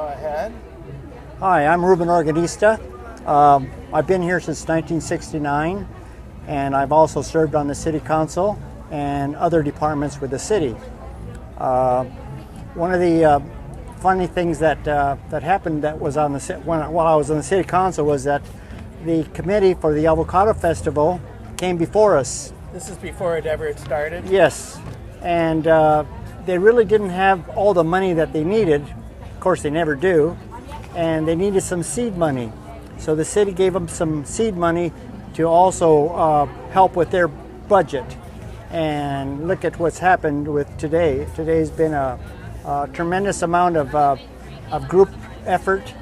go ahead. Hi, I'm Reuben Organista. I've been here since 1969, and I've also served on the City Council and other departments with the city. One of the funny things that happened that was on the while I was on the City Council was that the committee for the Avocado Festival came before us. This is before it ever started? Yes, and they really didn't have all the money that they needed. Of course, they never do. And they needed some seed money. So the city gave them some seed money to also help with their budget. And look at what's happened with today. Today's been a tremendous amount of group effort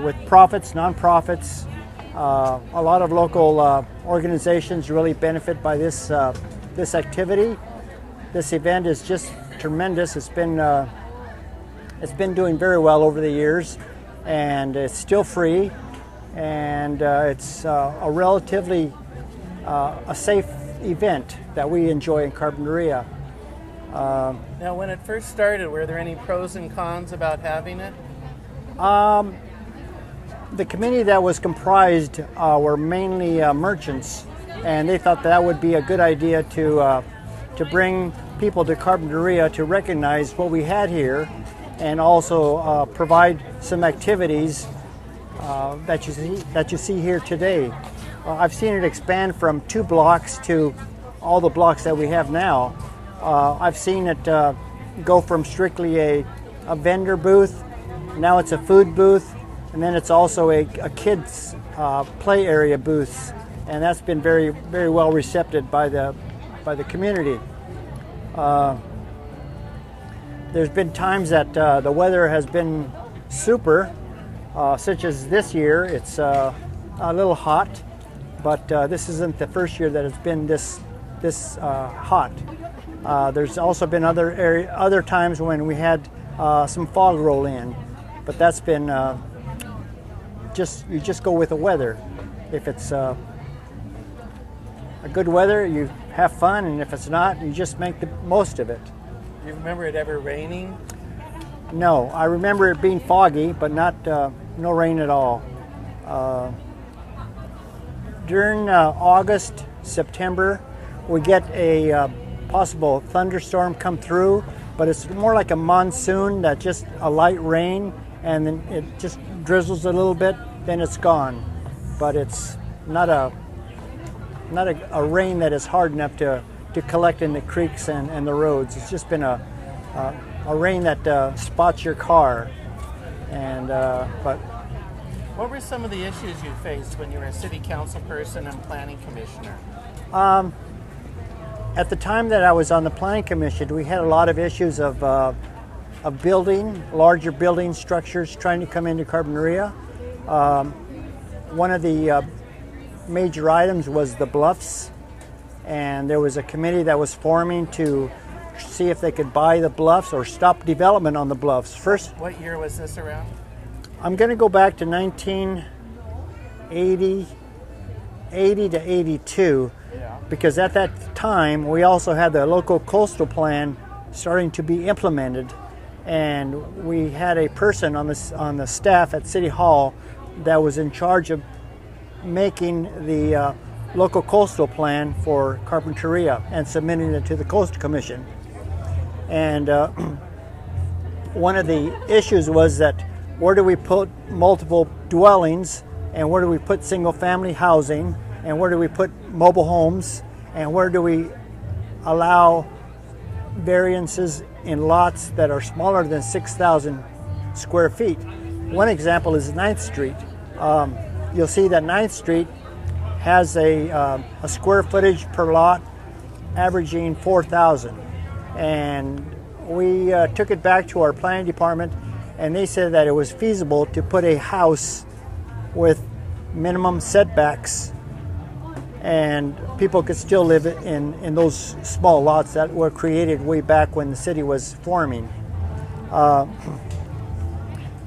with profits, nonprofits. A lot of local organizations really benefit by this activity. This event is just tremendous. It's been doing very well over the years, and it's still free, and it's a relatively a safe event that we enjoy in Carpinteria. Now, when it first started, were there any pros and cons about having it? The committee that was comprised were mainly merchants, and they thought that would be a good idea to bring people to Carpinteria to recognize what we had here, and also provide some activities that you see here today. I've seen it expand from 2 blocks to all the blocks that we have now. I've seen it go from strictly a vendor booth, now it's a food booth, and then it's also a kids play area booth, and that's been very, very well received by the community. There's been times that the weather has been super, such as this year. It's a little hot, but this isn't the first year that it's been this hot. There's also been other times when we had some fog roll in, but that's been you just go with the weather. If it's a good weather, you have fun, and if it's not, you just make the most of it. Do you remember it ever raining? No, I remember it being foggy, but not no rain at all. During August, September, we get a possible thunderstorm come through, but it's more like a monsoon, that just a light rain, and then it just drizzles a little bit, then it's gone. But it's not a rain that is hard enough to collect in the creeks and the roads. It's just been a rain that spots your car. And but what were some of the issues you faced when you were a city council person and planning commissioner? At the time that I was on the planning commission, we had a lot of issues of building larger building structures trying to come into Carpinteria. One of the major items was the bluffs, and there was a committee that was forming to see if they could buy the bluffs or stop development on the bluffs. First, what year was this around? I'm going to go back to 1980 to 82, because at that time we also had the local coastal plan starting to be implemented, and we had a person on the staff at City Hall that was in charge of making the local coastal plan for Carpinteria and submitting it to the Coastal Commission. And one of the issues was that where do we put multiple dwellings, and where do we put single-family housing, and where do we put mobile homes, and where do we allow variances in lots that are smaller than 6,000 square feet. One example is 9th Street. You'll see that 9th Street has a square footage per lot averaging 4,000. And we took it back to our planning department, and they said that it was feasible to put a house with minimum setbacks, and people could still live in those small lots that were created way back when the city was forming.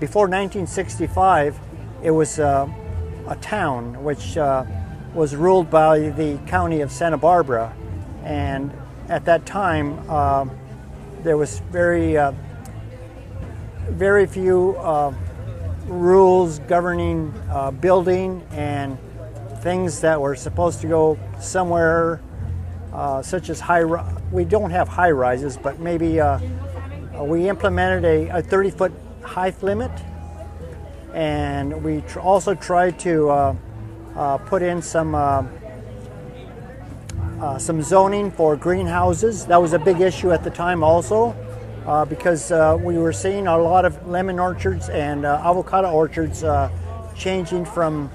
Before 1965, it was a town which was ruled by the county of Santa Barbara, and at that time there was very very few rules governing building and things that were supposed to go somewhere, such as we don't have high rises, but maybe we implemented a 30-foot height limit, and we also tried to put in some zoning for greenhouses. That was a big issue at the time also, because we were seeing a lot of lemon orchards and avocado orchards changing from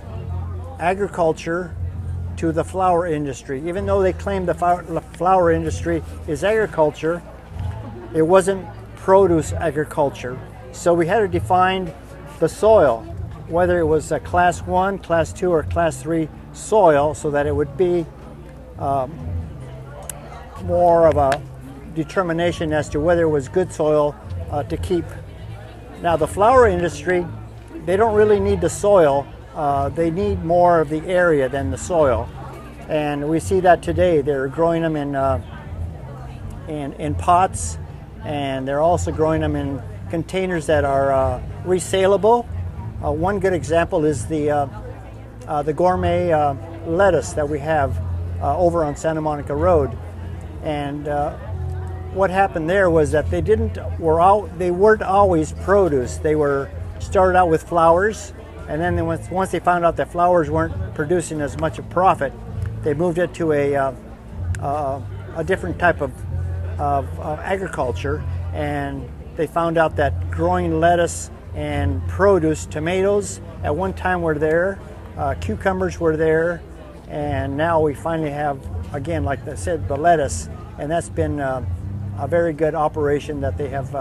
agriculture to the flower industry. Even though they claim the flower industry is agriculture, it wasn't produce agriculture. So we had to define the soil, whether it was a class 1, class 2, or class 3 soil, so that it would be more of a determination as to whether it was good soil to keep. Now the flower industry, they don't really need the soil. They need more of the area than the soil, and we see that today. They're growing them in pots, and they're also growing them in containers that are resaleable. One good example is the gourmet lettuce that we have over on Santa Monica Road, and what happened there was that they weren't always produce. They were started out with flowers. And then once they found out that flowers weren't producing as much a profit, they moved it to a different type of agriculture. And they found out that growing lettuce and produce, tomatoes at one time were there, cucumbers were there, and now we finally have, again, like I said, the lettuce, and that's been a very good operation that they have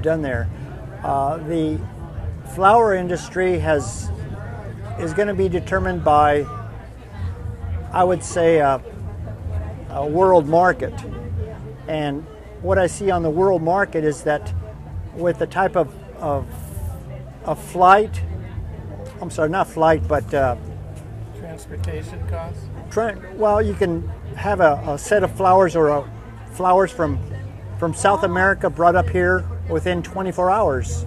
done there. The flower industry is going to be determined by, I would say, a world market. And what I see on the world market is that with the type of flight, I'm sorry, not flight, but transportation costs? Well, you can have a set of flowers or flowers from South America brought up here within 24 hours.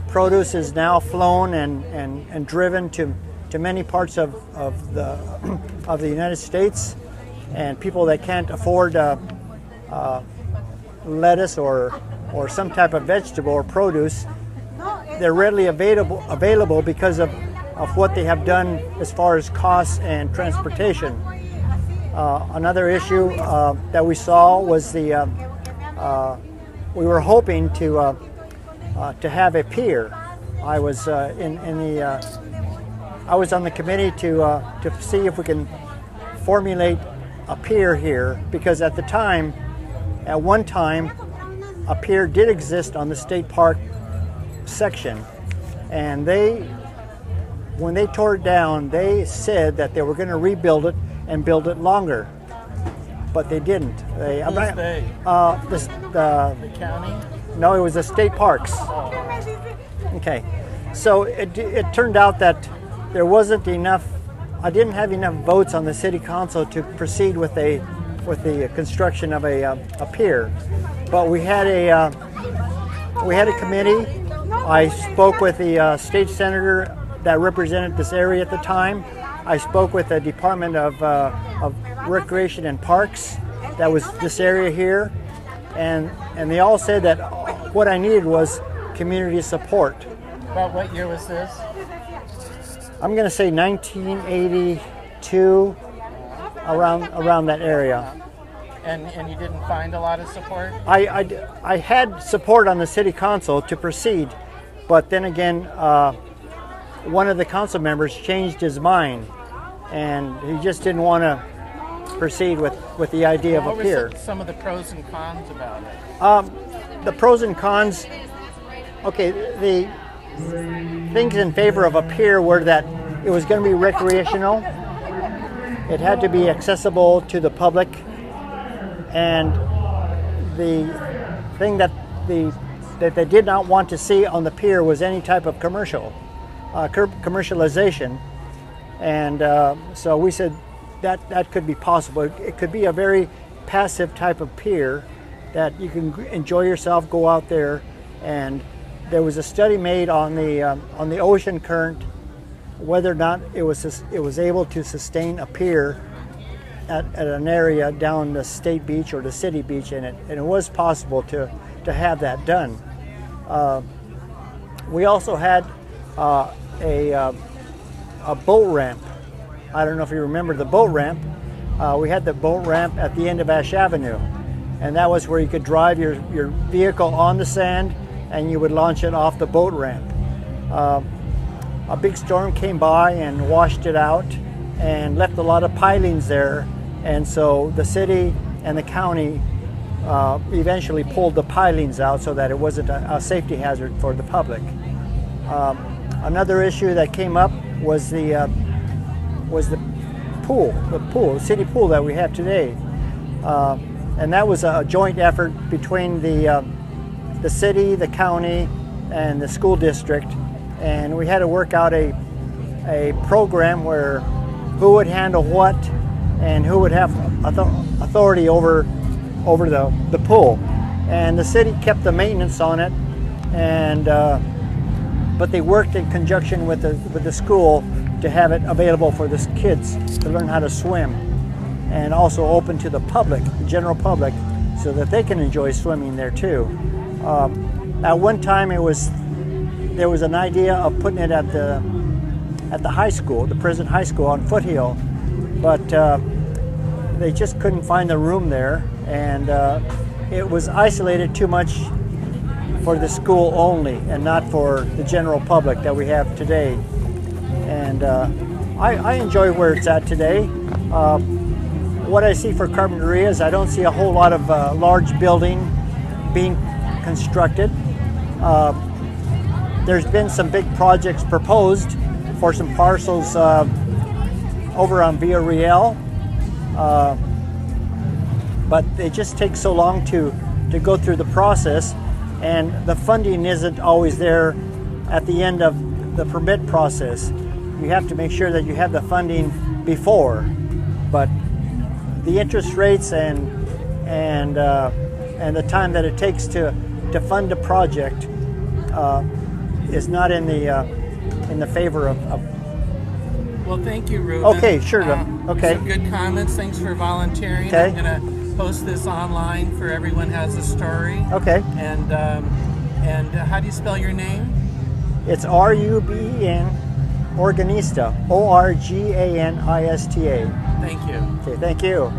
Produce is now flown and driven to many parts of the United States, and people that can't afford lettuce or some type of vegetable or produce, they're readily available because of what they have done as far as costs and transportation. Another issue that we saw was we were hoping to have a pier. I was I was on the committee to see if we can formulate a pier here, because at one time, a pier did exist on the state park section, and when they tore it down, they said that they were going to rebuild it and build it longer, but they didn't. The county? No, it was the state parks. Okay, so it turned out that there wasn't enough. I didn't have enough votes on the city council to proceed with the construction of a pier, but we had a committee. I spoke with the state senator that represented this area at the time. I spoke with the Department of Recreation and Parks that was this area here, and they all said that what I needed was community support. About what year was this? I'm going to say 1982, around that area. And you didn't find a lot of support? I had support on the city council to proceed, but then again, one of the council members changed his mind, and he just didn't want to proceed with the idea of a pier. What were some of the pros and cons about it? The pros and cons, okay, the things in favor of a pier were that it was going to be recreational, it had to be accessible to the public, and the thing that they did not want to see on the pier was any type of commercialization. And so we said that could be possible. It could be a very passive type of pier, that you can enjoy yourself, go out there. And there was a study made on the ocean current, whether or not it was able to sustain a pier at an area down the state beach or the city beach, and it was possible to have that done. We also had a boat ramp. I don't know if you remember the boat ramp. We had the boat ramp at the end of Ash Avenue, and that was where you could drive your vehicle on the sand and you would launch it off the boat ramp. A big storm came by and washed it out and left a lot of pilings there, and so the city and the county eventually pulled the pilings out so that it wasn't a safety hazard for the public. Another issue that came up was the city pool that we have today, and that was a joint effort between the city, the county, and the school district, and we had to work out a program where who would handle what and who would have authority over the pool. And the city kept the maintenance on it, and but they worked in conjunction with the school to have it available for the kids to learn how to swim, and also open to the public, the general public, so that they can enjoy swimming there too. At one time, there was an idea of putting it at the high school, the present high school on Foothill, but they just couldn't find the room there, and it was isolated too much for the school only and not for the general public that we have today. And I enjoy where it's at today. What I see for Carpinteria is I don't see a whole lot of large building being constructed. There's been some big projects proposed for some parcels over on Villa Real, but it just takes so long to go through the process, and the funding isn't always there at the end of the permit process. You have to make sure that you have the funding before, but the interest rates and the time that it takes to fund a project is not in the favor of. Well, thank you, Reuben. Okay, sure. Okay. Some good comments. Thanks for volunteering. Okay. I'm going to post this online for Everyone Has a Story. Okay. And how do you spell your name? It's Ruben Organista, Organista. Thank you. Okay, thank you.